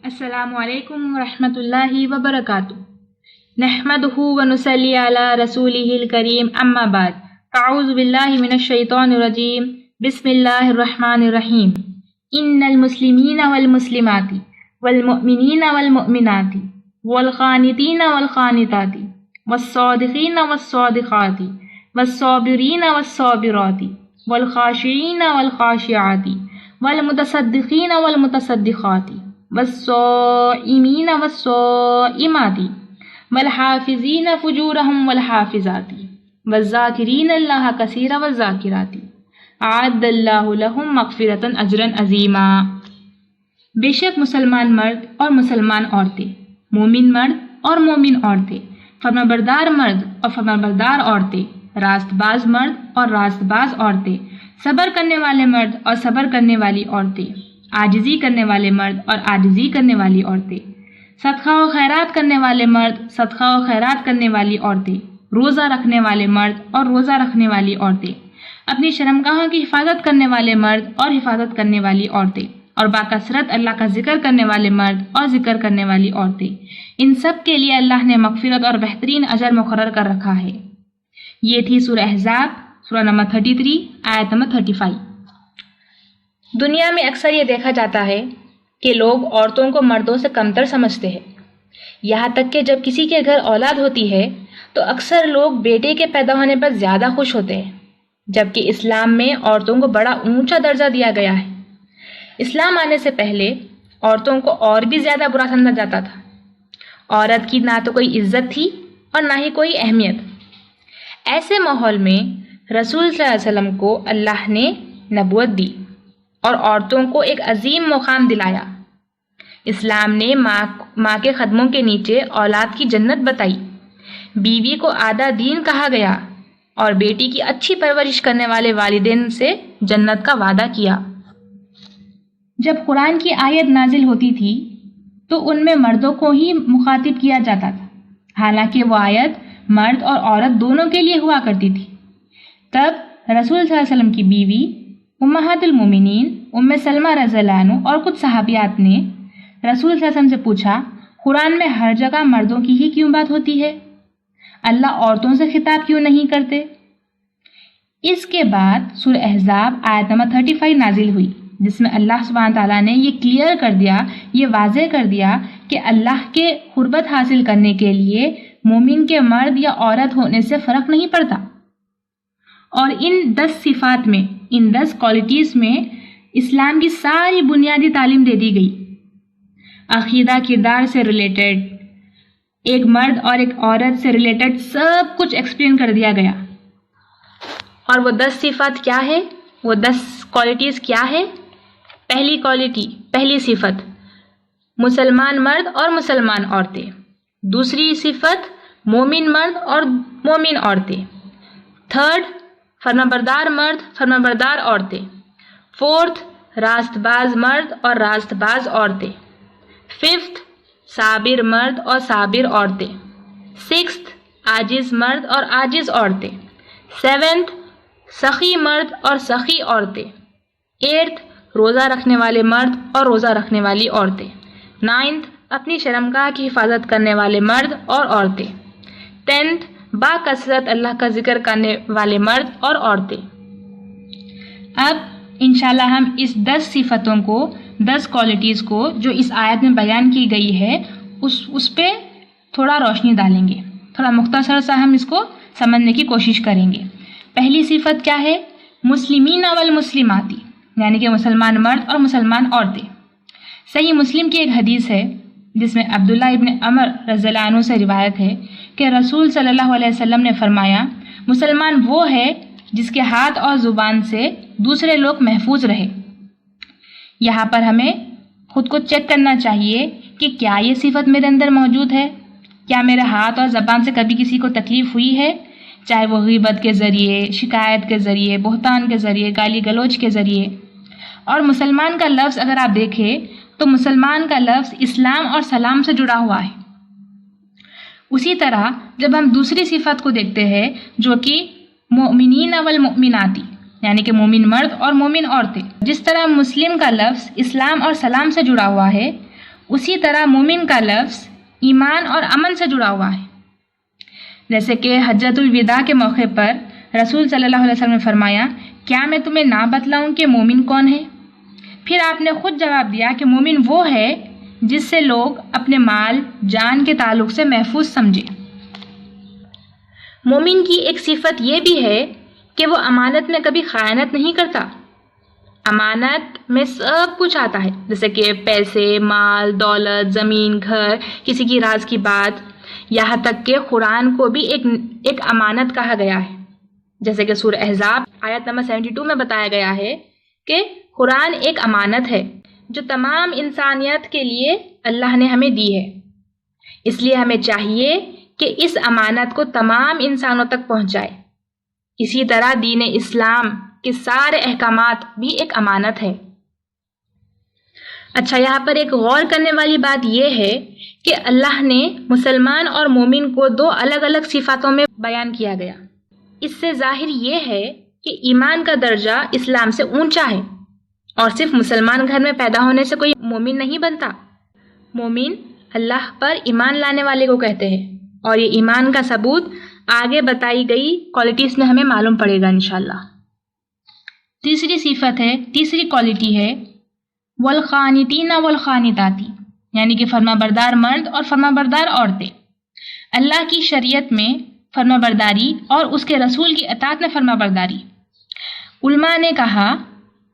السلام علیکم ورحمۃ اللہ وبرکاتہ۔ نحمدہ ونصلی علی رسولہ الکریم، اما بعد، اعوذ باللہ من الشیطان الرجیم، بسم اللہ الرحمن الرحیم۔ ان المسلمین والمسلمات والمؤمنین والمؤمنات والقانتین والقانتات والصادقین والصادقات والصابرین والصابرات والخاشعین والخاشعات والمتصدقین والمتصدقات والصائمین والصائمات والحافظین فجورہم والحافظات والذاکرین اللہ کثیرا والذاکرات اعد اللہ لہم مغفرۃ اجرا عظیما۔ بے شک مسلمان مرد اور مسلمان عورتیں، مومن مرد اور مومن عورتیں، فرمانبردار مرد اور فرمانبردار عورتیں، راست باز مرد اور راست باز عورتیں، صبر کرنے والے مرد اور صبر کرنے والی عورتیں، عاجزی کرنے والے مرد اور عاجزی کرنے والی عورتیں، صدقہ و خیرات کرنے والے مرد، صدقہ و خیرات کرنے والی عورتیں، روزہ رکھنے والے مرد اور روزہ رکھنے والی عورتیں، اپنی شرمگاہوں کی حفاظت کرنے والے مرد اور حفاظت کرنے والی عورتیں، اور باکثرت اللہ کا ذکر کرنے والے مرد اور ذکر کرنے والی عورتیں، ان سب کے لیے اللہ نے مغفرت اور بہترین اجر مقرر کر رکھا ہے۔ یہ تھی سورہ احزاب، سورہ نمبر 33، آیت نمبر 35۔ دنیا میں اکثر یہ دیکھا جاتا ہے کہ لوگ عورتوں کو مردوں سے کمتر سمجھتے ہیں، یہاں تک کہ جب کسی کے گھر اولاد ہوتی ہے تو اکثر لوگ بیٹے کے پیدا ہونے پر زیادہ خوش ہوتے ہیں، جبکہ اسلام میں عورتوں کو بڑا اونچا درجہ دیا گیا ہے۔ اسلام آنے سے پہلے عورتوں کو اور بھی زیادہ برا سمجھا جاتا تھا۔ عورت کی نہ تو کوئی عزت تھی اور نہ ہی کوئی اہمیت۔ ایسے ماحول میں رسول صلی اللہ علیہ وسلم کو اللہ نے نبوت دی اور عورتوں کو ایک عظیم مقام دلایا۔ اسلام نے ماں کے قدموں کے نیچے اولاد کی جنت بتائی، بیوی کو آدھا دین کہا گیا اور بیٹی کی اچھی پرورش کرنے والے والدین سے جنت کا وعدہ کیا۔ جب قرآن کی آیت نازل ہوتی تھی تو ان میں مردوں کو ہی مخاطب کیا جاتا تھا، حالانکہ وہ آیت مرد اور عورت دونوں کے لیے ہوا کرتی تھی۔ تب رسول صلی اللہ علیہ وسلم کی بیوی امہات المومنین ام سلمہ رضی اللہ عنہ اور کچھ صحابیات نے رسول صلی اللہ علیہ وسلم سے پوچھا، قرآن میں ہر جگہ مردوں کی ہی کیوں بات ہوتی ہے؟ اللہ عورتوں سے خطاب کیوں نہیں کرتے؟ اس کے بعد سورہ احزاب آیت نمبر 35 نازل ہوئی، جس میں اللہ سبحانہ تعالیٰ نے یہ کلیئر کر دیا، یہ واضح کر دیا کہ اللہ کے قربت حاصل کرنے کے لیے مومن کے مرد یا عورت ہونے سے فرق نہیں پڑتا، اور ان 10 صفات میں، ان 10 کوالٹیز میں اسلام کی ساری بنیادی تعلیم دے دی گئی۔ عقیدہ، کردار سے ریلیٹڈ، ایک مرد اور ایک عورت سے ریلیٹڈ سب کچھ ایکسپلین کر دیا گیا۔ اور وہ 10 صفات کیا ہے؟ وہ 10 کوالٹیز کیا ہے؟ پہلی کوالٹی، پہلی صفت، مسلمان مرد اور مسلمان عورتیں۔ دوسری صفت، مومن مرد اور مومن عورتیں۔ تھرڈ، فرمانبردار مرد، فرمانبردار عورتیں۔ فورتھ، راست باز مرد اور راست باز عورتیں۔ ففتھ، صابر مرد اور صابر عورتیں۔ سکستھ، عاجز مرد اور عاجز عورتیں۔ سیونتھ، سخی مرد اور سخی عورتیں۔ ایٹتھ، روزہ رکھنے والے مرد اور روزہ رکھنے والی عورتیں۔ نائنتھ، اپنی شرمگاہ کی حفاظت کرنے والے مرد اور عورتیں۔ 10th، باکثرت اللہ کا ذکر کرنے والے مرد اور عورتیں۔ اب انشاءاللہ ہم اس 10 صفتوں کو، 10 کوالٹیز کو جو اس آیت میں بیان کی گئی ہے اس پہ تھوڑا روشنی ڈالیں گے، تھوڑا مختصر سا ہم اس کو سمجھنے کی کوشش کریں گے۔ پہلی صفت کیا ہے؟ مسلمین والمسلمات، یعنی کہ مسلمان مرد اور مسلمان عورتیں۔ صحیح مسلم کی ایک حدیث ہے جس میں عبداللہ ابن عمر رضی اللہ عنہ سے روایت ہے کہ رسول صلی اللہ علیہ وسلم نے فرمایا، مسلمان وہ ہے جس کے ہاتھ اور زبان سے دوسرے لوگ محفوظ رہے۔ یہاں پر ہمیں خود کو چیک کرنا چاہیے کہ کیا یہ صفت میرے اندر موجود ہے؟ کیا میرے ہاتھ اور زبان سے کبھی کسی کو تکلیف ہوئی ہے؟ چاہے وہ غیبت کے ذریعے، شکایت کے ذریعے، بہتان کے ذریعے، گالی گلوچ کے ذریعے۔ اور مسلمان کا لفظ اگر آپ دیکھیں تو مسلمان کا لفظ اسلام اور سلام سے جڑا ہوا ہے۔ اسی طرح جب ہم دوسری صفت کو دیکھتے ہیں جو کہ مؤمنین والمؤمنات، یعنی کہ مومن مرد اور مومن عورتیں، جس طرح مسلم کا لفظ اسلام اور سلام سے جڑا ہوا ہے، اسی طرح مومن کا لفظ ایمان اور امن سے جڑا ہوا ہے. جیسے کہ حجۃ الوداع کے موقع پر رسول صلی اللہ علیہ وسلم نے فرمایا کیا میں تمہیں نہ بتلاؤں کہ مومن کون ہے؟ پھر آپ نے خود جواب دیا کہ مومن وہ ہے جس سے لوگ اپنے مال جان کے تعلق سے محفوظ سمجھے. مومن کی ایک صفت یہ بھی ہے کہ وہ امانت میں کبھی خیانت نہیں کرتا. امانت میں سب کچھ آتا ہے، جیسے کہ پیسے، مال، دولت، زمین، گھر، کسی کی راز کی بات، یہاں تک کہ قرآن کو بھی ایک امانت کہا گیا ہے. جیسے کہ سورہ احزاب آیت نمبر 72 میں بتایا گیا ہے کہ قرآن ایک امانت ہے جو تمام انسانیت کے لیے اللہ نے ہمیں دی ہے. اس لیے ہمیں چاہیے کہ اس امانت کو تمام انسانوں تک پہنچائے. اسی طرح دین اسلام کے سارے احکامات بھی ایک امانت ہے. اچھا، یہاں پر ایک غور کرنے والی بات یہ ہے کہ اللہ نے مسلمان اور مومن کو دو الگ الگ صفاتوں میں بیان کیا گیا. اس سے ظاہر یہ ہے کہ ایمان کا درجہ اسلام سے اونچا ہے اور صرف مسلمان گھر میں پیدا ہونے سے کوئی مومن نہیں بنتا. مومن اللہ پر ایمان لانے والے کو کہتے ہیں اور یہ ایمان کا ثبوت آگے بتائی گئی کوالٹیز میں ہمیں معلوم پڑے گا انشاءاللہ. تیسری کوالٹی ہے والخانتین والخانتاتی، یعنی کہ فرما بردار مرد اور فرما بردار عورتیں. اللہ کی شریعت میں فرما برداری اور اس کے رسول کی اطاعت میں فرما برداری. علماء نے کہا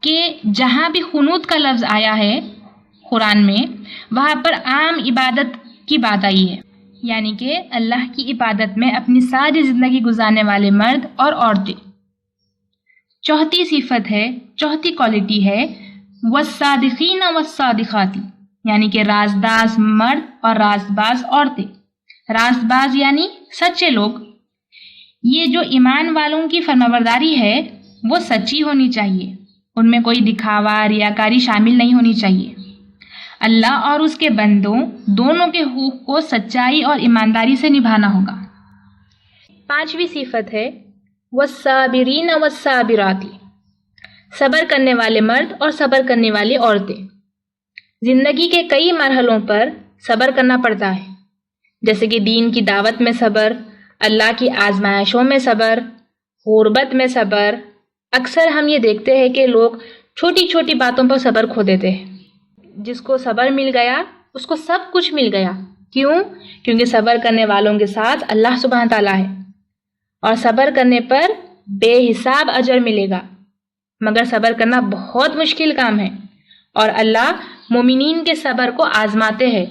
کہ جہاں بھی قنوت کا لفظ آیا ہے قرآن میں، وہاں پر عام عبادت کی بات آئی ہے، یعنی کہ اللہ کی عبادت میں اپنی ساری زندگی گزارنے والے مرد اور عورتیں. چوتھی کوالٹی ہے والصادقین والصادقاتی، یعنی کہ رازداز مرد اور رازباز عورتیں. رازباز یعنی سچے لوگ. یہ جو ایمان والوں کی فرمانبرداری ہے وہ سچی ہونی چاہیے، ان میں کوئی دکھاوا، ریاکاری شامل نہیں ہونی چاہیے. اللہ اور اس کے بندوں دونوں کے حقوق کو سچائی اور ایمانداری سے نبھانا ہوگا. پانچویں صفت ہے والصابرین والصابراتی، صبر کرنے والے مرد اور صبر کرنے والی عورتیں. زندگی کے کئی مرحلوں پر صبر کرنا پڑتا ہے، جیسے کہ دین کی دعوت میں صبر، اللہ کی آزمائشوں میں صبر، غربت میں صبر. اکثر ہم یہ دیکھتے ہیں کہ لوگ چھوٹی چھوٹی باتوں پر صبر کھو دیتے ہیں. جس کو صبر مل گیا اس کو سب کچھ مل گیا. کیوں؟ کیونکہ صبر کرنے والوں کے ساتھ اللہ سبحانہ تعالیٰ ہے اور صبر کرنے پر بے حساب اجر ملے گا. مگر صبر کرنا بہت مشکل کام ہے اور اللہ مومنین کے صبر کو آزماتے ہیں،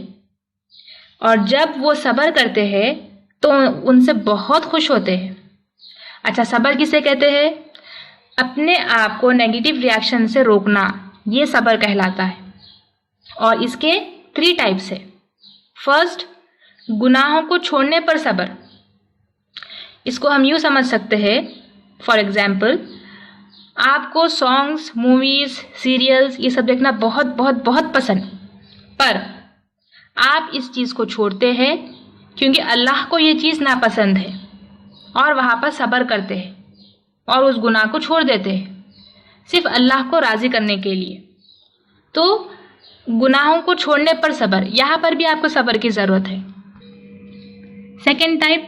اور جب وہ صبر کرتے ہیں تو ان سے بہت خوش ہوتے ہیں. اچھا، صبر کسے کہتے ہیں؟ اپنے آپ کو نیگیٹو ریاکشن سے روکنا، یہ صبر کہلاتا ہے. اور اس کے 3 ٹائپس ہے. فرسٹ، گناہوں کو چھوڑنے پر صبر. اس کو ہم یوں سمجھ سکتے ہیں، فار ایگزامپل آپ کو سانگز، موویز، سیریلز یہ سب دیکھنا بہت بہت بہت پسند، پر آپ اس چیز کو چھوڑتے ہیں کیونکہ اللہ کو یہ چیز ناپسند ہے اور وہاں پر صبر کرتے ہیں اور اس گناہ کو چھوڑ دیتے ہیں صرف اللہ کو راضی کرنے کے لیے. تو گناہوں کو چھوڑنے پر صبر، یہاں پر بھی آپ کو صبر کی ضرورت ہے. سیکنڈ ٹائپ،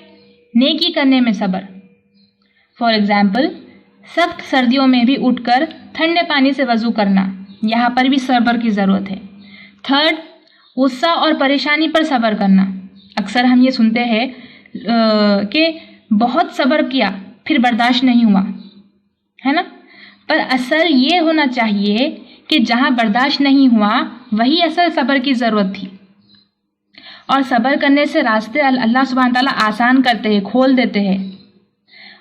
نیکی کرنے میں صبر. فار ایگزامپل سخت سردیوں میں بھی اٹھ کر ٹھنڈے پانی سے وضو کرنا، یہاں پر بھی صبر کی ضرورت ہے. تھرڈ، غصہ اور پریشانی پر صبر کرنا. اکثر ہم یہ سنتے ہیں کہ بہت صبر کیا پھر برداشت نہیں ہوا، ہے نا؟ پر اصل یہ ہونا چاہیے کہ جہاں برداشت نہیں ہوا وہی اصل صبر کی ضرورت تھی. اور صبر کرنے سے راستے اللہ سبحانہ تعالیٰ آسان کرتے ہیں، کھول دیتے ہیں،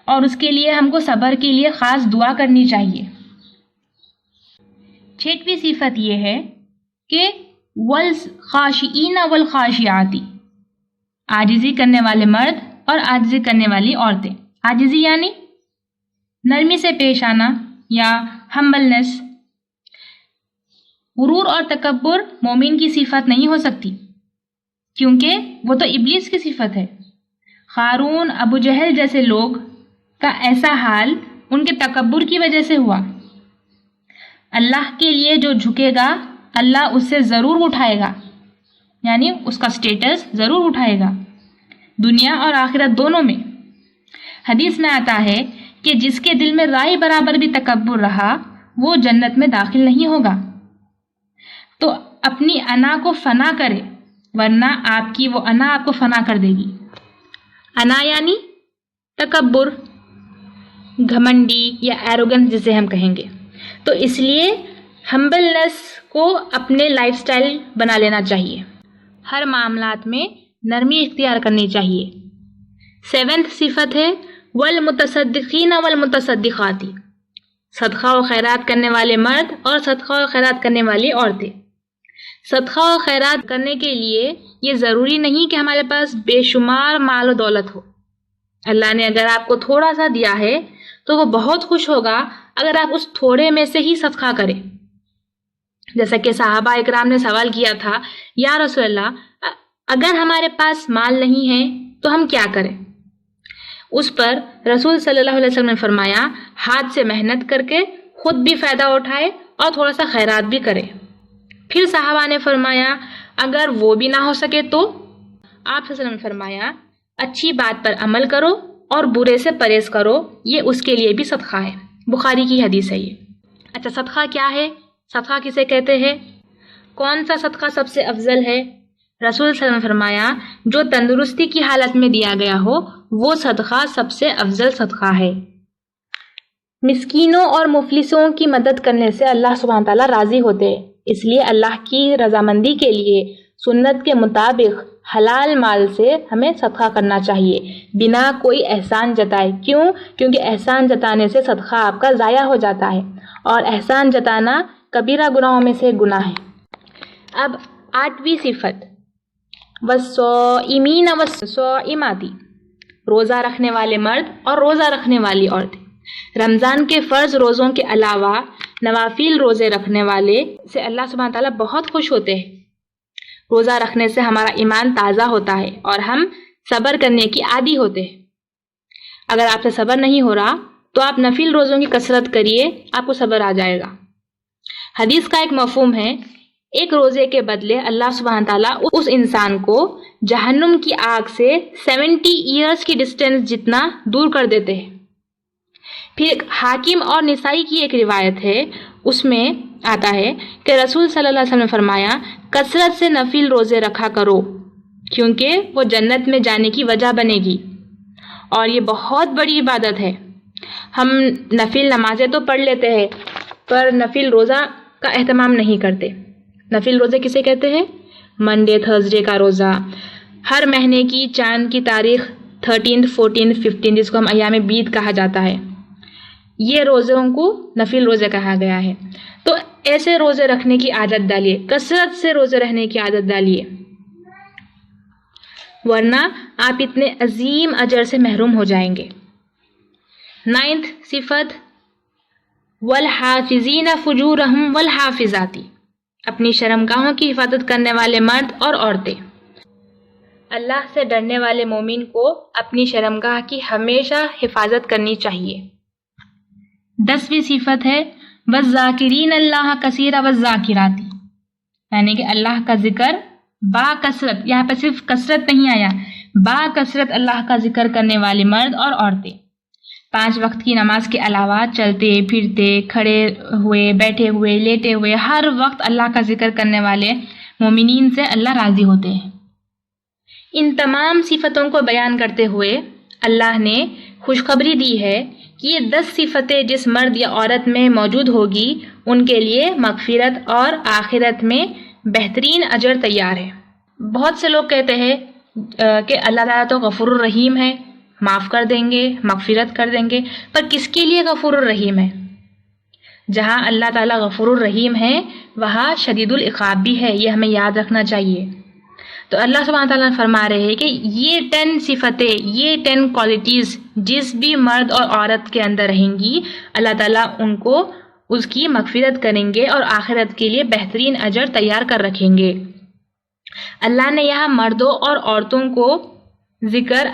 اور اس کے لیے ہم کو صبر کے لیے خاص دعا کرنی چاہیے. 6ویں صفت یہ ہے کہ والخاشعین والخاشعاتی، عاجزی کرنے والے مرد اور عاجزی کرنے والی عورتیں. عاجزی یعنی نرمی سے پیش آنا یا ہمبلنس. غرور اور تکبر مومن کی صفت نہیں ہو سکتی کیونکہ وہ تو ابلیس کی صفت ہے. قارون، ابو جہل جیسے لوگ کا ایسا حال ان کے تکبر کی وجہ سے ہوا. اللہ کے لیے جو جھکے گا اللہ اس سے ضرور اٹھائے گا. یعنی اس کا سٹیٹس ضرور اٹھائے گا دنیا اور آخرت دونوں میں۔ حدیث میں آتا ہے کہ جس کے دل میں رائی برابر بھی تکبر رہا وہ جنت میں داخل نہیں ہوگا۔ تو اپنی انا کو فنا کرے ورنہ آپ کی وہ انا آپ کو فنا کر دے گی۔ انا یعنی تکبر، گھمنڈی یا ایروگنس جسے ہم کہیں گے۔ تو اس لیے ہمبلنس کو اپنے لائف سٹائل بنا لینا چاہیے، ہر معاملات میں نرمی اختیار کرنی چاہیے۔ 7th صفت ہے والمتصدقین والمتصدقات، صدقہ و خیرات کرنے والے مرد اور صدقہ و خیرات کرنے والی عورتیں۔ صدقہ و خیرات کرنے کے لیے یہ ضروری نہیں کہ ہمارے پاس بے شمار مال و دولت ہو۔ اللہ نے اگر آپ کو تھوڑا سا دیا ہے تو وہ بہت خوش ہوگا اگر آپ اس تھوڑے میں سے ہی صدقہ کریں۔ جیسا کہ صحابہ اکرام نے سوال کیا تھا، یا رسول اللہ اگر ہمارے پاس مال نہیں ہے تو ہم کیا کریں؟ اس پر رسول صلی اللہ علیہ وسلم نے فرمایا ہاتھ سے محنت کر کے خود بھی فائدہ اٹھائے اور تھوڑا سا خیرات بھی کرے۔ پھر صحابہ نے فرمایا اگر وہ بھی نہ ہو سکے تو؟ آپ صلی اللہ علیہ وسلم نے فرمایا اچھی بات پر عمل کرو اور برے سے پرہیز کرو، یہ اس کے لیے بھی صدقہ ہے۔ بخاری کی حدیث ہے یہ۔ اچھا، صدقہ کیا ہے؟ صدقہ کسے کہتے ہیں؟ کون سا صدقہ سب سے افضل ہے؟ رسول صلی اللہ علیہ وسلم نے فرمایا جو تندرستی کی حالت میں دیا گیا ہو وہ صدقہ سب سے افضل صدقہ ہے۔ مسکینوں اور مفلسوں کی مدد کرنے سے اللہ سبحانہ تعالیٰ راضی ہوتے ہیں، اس لیے اللہ کی رضامندی کے لیے سنت کے مطابق حلال مال سے ہمیں صدقہ کرنا چاہیے بنا کوئی احسان جتائے۔ کیوں؟ کیونکہ احسان جتانے سے صدقہ آپ کا ضائع ہو جاتا ہے اور احسان جتانا کبیرہ گناہوں میں سے گناہ ہے۔ اب 8ویں صفت والصائمین والصائمات، روزہ رکھنے والے مرد اور روزہ رکھنے والی عورتیں۔ رمضان کے فرض روزوں کے علاوہ نوافل روزے رکھنے والے سے اللہ سبحانہ تعالیٰ بہت خوش ہوتے ہیں۔ روزہ رکھنے سے ہمارا ایمان تازہ ہوتا ہے اور ہم صبر کرنے کی عادی ہوتے ہیں۔ اگر آپ سے صبر نہیں ہو رہا تو آپ نفل روزوں کی کثرت کریے، آپ کو صبر آ جائے گا۔ حدیث کا ایک مفہوم ہے ایک روزے کے بدلے اللہ سبحانہ تعالیٰ اس انسان کو جہنم کی آگ سے 70 ایئرس کی ڈسٹینس جتنا دور کر دیتے ہیں۔ پھر حاکم اور نسائی کی ایک روایت ہے، اس میں آتا ہے کہ رسول صلی اللہ علیہ وسلم نے فرمایا کثرت سے نفل روزے رکھا کرو کیونکہ وہ جنت میں جانے کی وجہ بنے گی، اور یہ بہت بڑی عبادت ہے۔ ہم نفل نمازیں تو پڑھ لیتے ہیں پر نفل روزہ کا اہتمام نہیں کرتے۔ نفل روزے کسے کہتے ہیں؟ منڈے تھرسڈے کا روزہ، ہر مہینے کی چاند کی تاریخ 13 14 15 جس کو ہم ایام بیت کہا جاتا ہے، یہ روزوں کو نفل روزے کہا گیا ہے۔ تو ایسے روزے رکھنے کی عادت ڈالیے، کثرت سے روزے رہنے کی عادت ڈالیے، ورنہ آپ اتنے عظیم اجر سے محروم ہو جائیں گے۔ 9th صفت والحافظین فجورہم والحافظات، اپنی شرمگاہوں کی حفاظت کرنے والے مرد اور عورتیں۔ اللہ سے ڈرنے والے مومن کو اپنی شرمگاہ کی ہمیشہ حفاظت کرنی چاہیے۔ 10ویں صفت ہے والذاکرین اللہ کثیرا والذاکرات، یعنی کہ اللہ کا ذکر با کثرت، یہاں پہ صرف کثرت نہیں آیا، با کثرت اللہ کا ذکر کرنے والے مرد اور عورتیں۔ 5 وقت کی نماز کے علاوہ چلتے پھرتے، کھڑے ہوئے، بیٹھے ہوئے، لیٹے ہوئے، ہر وقت اللہ کا ذکر کرنے والے مومنین سے اللہ راضی ہوتے ہیں۔ ان تمام صفتوں کو بیان کرتے ہوئے اللہ نے خوشخبری دی ہے کہ یہ 10 صفتیں جس مرد یا عورت میں موجود ہوگی ان کے لیے مغفرت اور آخرت میں بہترین اجر تیار ہے۔ بہت سے لوگ کہتے ہیں کہ اللہ تعالیٰ تو غفور الرحیم ہے، معاف کر دیں گے، مغفرت کر دیں گے، پر کس کے لیے غفور الرحیم ہے؟ جہاں اللہ تعالیٰ غفور الرحیم ہے وہاں شدید العقاب بھی ہے، یہ ہمیں یاد رکھنا چاہیے۔ تو اللہ سبحانہ تعالیٰ فرما رہے ہیں کہ یہ 10 صفتیں، یہ 10 کوالٹیز جس بھی مرد اور عورت کے اندر رہیں گی اللہ تعالیٰ ان کو اس کی مغفرت کریں گے اور آخرت کے لیے بہترین اجر تیار کر رکھیں گے۔ اللہ نے یہاں مردوں اور عورتوں کو ذکر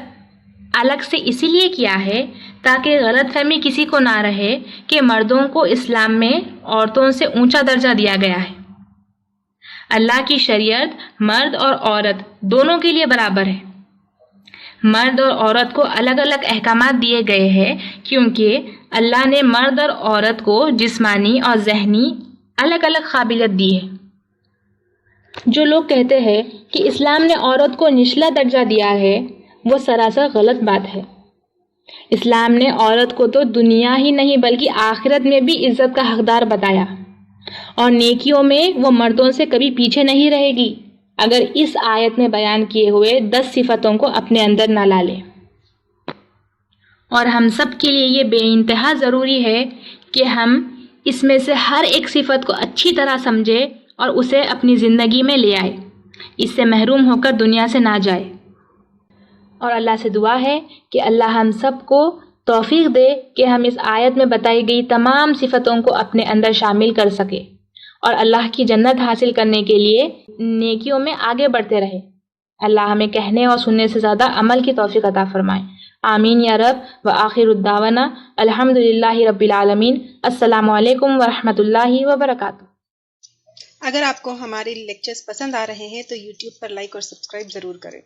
الگ سے اسی لیے کیا ہے تاکہ غلط فہمی کسی کو نہ رہے کہ مردوں کو اسلام میں عورتوں سے اونچا درجہ دیا گیا ہے۔ اللہ کی شریعت مرد اور عورت دونوں کے لیے برابر ہے۔ مرد اور عورت کو الگ الگ احکامات دیے گئے ہیں کیونکہ اللہ نے مرد اور عورت کو جسمانی اور ذہنی الگ الگ قابلیت دی ہے۔ جو لوگ کہتے ہیں کہ اسلام نے عورت کو نچلا درجہ دیا ہے وہ سراسر غلط بات ہے۔ اسلام نے عورت کو تو دنیا ہی نہیں بلکہ آخرت میں بھی عزت کا حقدار بتایا، اور نیکیوں میں وہ مردوں سے کبھی پیچھے نہیں رہے گی اگر اس آیت میں بیان کیے ہوئے 10 صفتوں کو اپنے اندر نہ لا لے۔ اور ہم سب کے لیے یہ بے انتہا ضروری ہے کہ ہم اس میں سے ہر ایک صفت کو اچھی طرح سمجھے اور اسے اپنی زندگی میں لے آئے، اس سے محروم ہو کر دنیا سے نہ جائے۔ اور اللہ سے دعا ہے کہ اللہ ہم سب کو توفیق دے کہ ہم اس آیت میں بتائی گئی تمام صفتوں کو اپنے اندر شامل کر سکے اور اللہ کی جنت حاصل کرنے کے لیے نیکیوں میں آگے بڑھتے رہے۔ اللہ ہمیں کہنے اور سننے سے زیادہ عمل کی توفیق عطا فرمائے۔ آمین یا رب۔ وآخر الدعوانا الحمدللہ رب العالمین۔ السلام علیکم ورحمۃ اللہ وبرکاتہ۔ اگر آپ کو ہمارے لیکچرز پسند آ رہے ہیں تو یوٹیوب پر لائک اور سبسکرائب ضرور کریں۔